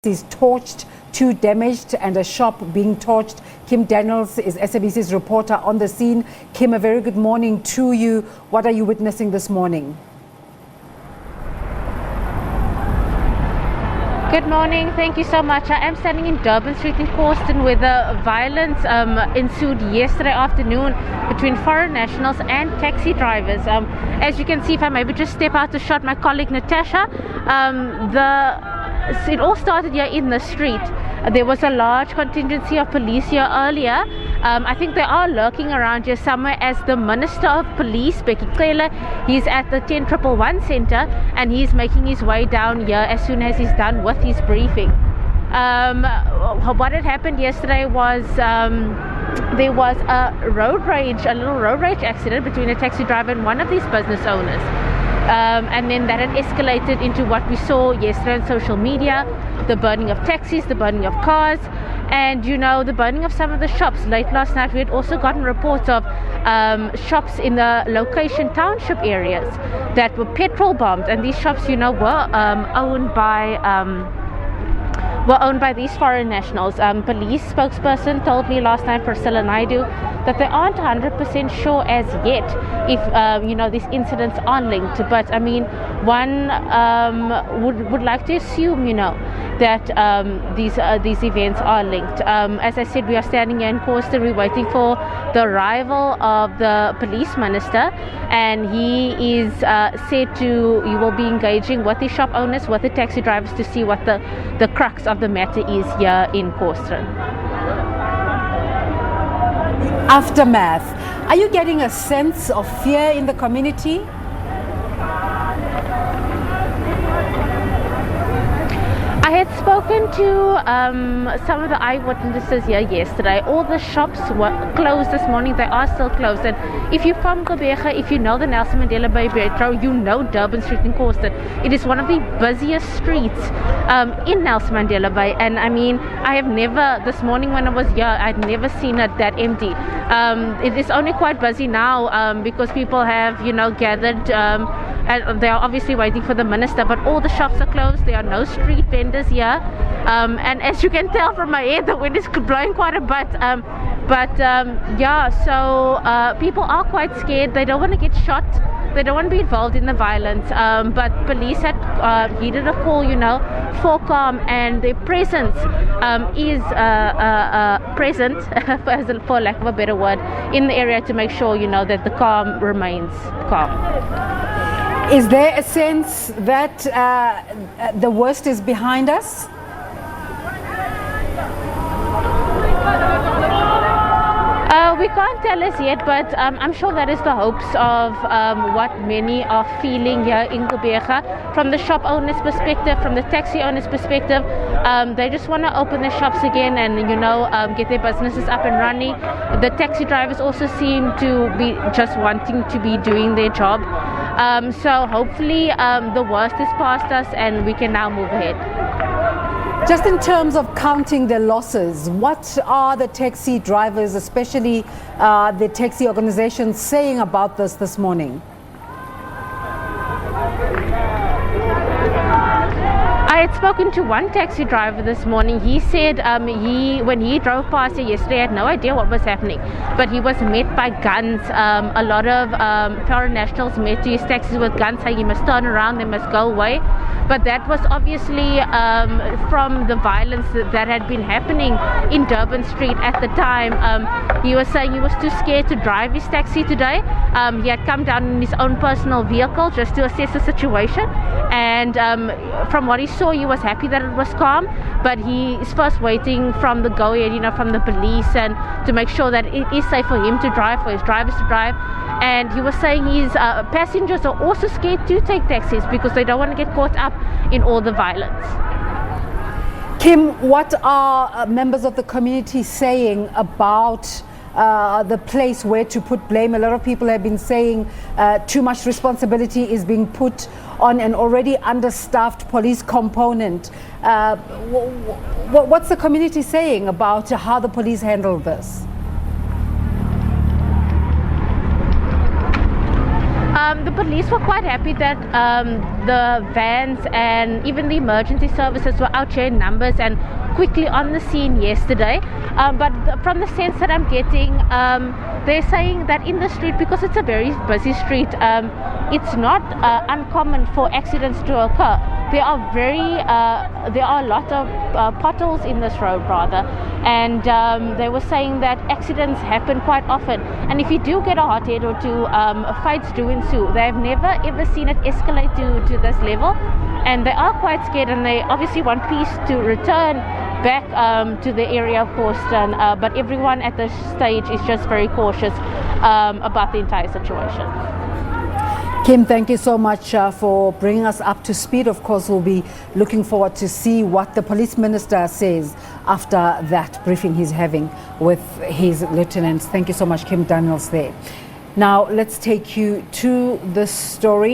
is torched, 2 damaged and a shop being torched. Kim Daniels is SABC's reporter on the scene. Kim, a very good morning to you. What are you witnessing this morning? Good morning. Thank you so much. I am standing in Durban Street in Causton where the violence ensued yesterday afternoon between foreign nationals and taxi drivers. As you can see, if I maybe just step out to shot my colleague Natasha, it all started here in the street. There was a large contingency of police here earlier. I think they are lurking around here somewhere as the Minister of Police, Gqeberha, he's at the 10111 Centre and he's making his way down here as soon as he's done with his briefing. What had happened yesterday was there was a little road rage accident between a taxi driver and one of these business owners. And then that had escalated into what we saw yesterday on social media, the burning of taxis, the burning of cars, and the burning of some of the shops. Late last night we had also gotten reports of shops in the location township areas that were petrol bombed, and these shops were owned by these foreign nationals. Police spokesperson told me last night, Priscilla Naidu, that they aren't 100% sure as yet if these incidents are linked. But I mean, one would like to assume that these events are linked. As I said, we are standing here in Causton. We're waiting for the arrival of the police minister, and he is said he will be engaging with the shop owners, with the taxi drivers, to see what the crux of the matter is here in Causton. Aftermath. Are you getting a sense of fear in the community? I had spoken to some of the eyewitnesses here yesterday. All the shops were closed this morning. They are still closed. And if you're from Gqeberha, if you know the Nelson Mandela Bay Metro, you know Durban Street in Causton. It is one of the busiest streets in Nelson Mandela Bay. And I mean, I have never, this morning when I was here, I'd never seen it that empty. It is only quite busy now because people have, gathered and they are obviously waiting for the minister, but all the shops are closed. There are no street vendors here, and as you can tell from my hair, the wind is blowing quite a bit, so people are quite scared. They don't want to get shot, they don't want to be involved in the violence, but police had heeded a call for calm, and their presence is present for lack of a better word, in the area to make sure that the calm remains calm. Is there a sense that the worst is behind us? We can't tell us yet, but I'm sure that is the hopes of what many are feeling here in Gqeberha. From the shop owner's perspective, from the taxi owner's perspective, they just want to open their shops again and get their businesses up and running. The taxi drivers also seem to be just wanting to be doing their job. So hopefully the worst is past us and we can now move ahead. Just in terms of counting the losses, what are the taxi drivers, especially the taxi organizations, saying about this morning? I had spoken to one taxi driver this morning. He said when he drove past here yesterday, had no idea what was happening, but he was met by guns. A lot of foreign nationals met to his taxis with guns, saying he must turn around, they must go away. But that was obviously from the violence that had been happening in Durban Street at the time. He was saying he was too scared to drive his taxi today. He had come down in his own personal vehicle just to assess the situation, and from what he saw, he was happy that it was calm, but he is first waiting from the go-ahead, from the police, and to make sure that it is safe for him to drive, for his drivers to drive. And he was saying his passengers are also scared to take taxis because they don't want to get caught up in all the violence. Kim, what are members of the community saying about the place where to put blame? A lot of people have been saying too much responsibility is being put on an already understaffed police component. What's the community saying about how the police handled this? The police were quite happy that the vans and even the emergency services were out here in numbers and quickly on the scene yesterday. But from the sense that I'm getting, they're saying that in the street, because it's a very busy street, it's not uncommon for accidents to occur. There are a lot of potholes in this road, rather, and they were saying that accidents happen quite often. And if you do get a hot head or two, fights do ensue. They've never ever seen it escalate to this level, and they are quite scared. And they obviously want peace to return back to the area of Houston, but everyone at this stage is just very cautious about the entire situation. Kim, thank you so much for bringing us up to speed. Of course, we'll be looking forward to see what the police minister says after that briefing he's having with his lieutenants. Thank you so much, Kim Daniels there. Now, let's take you to this story.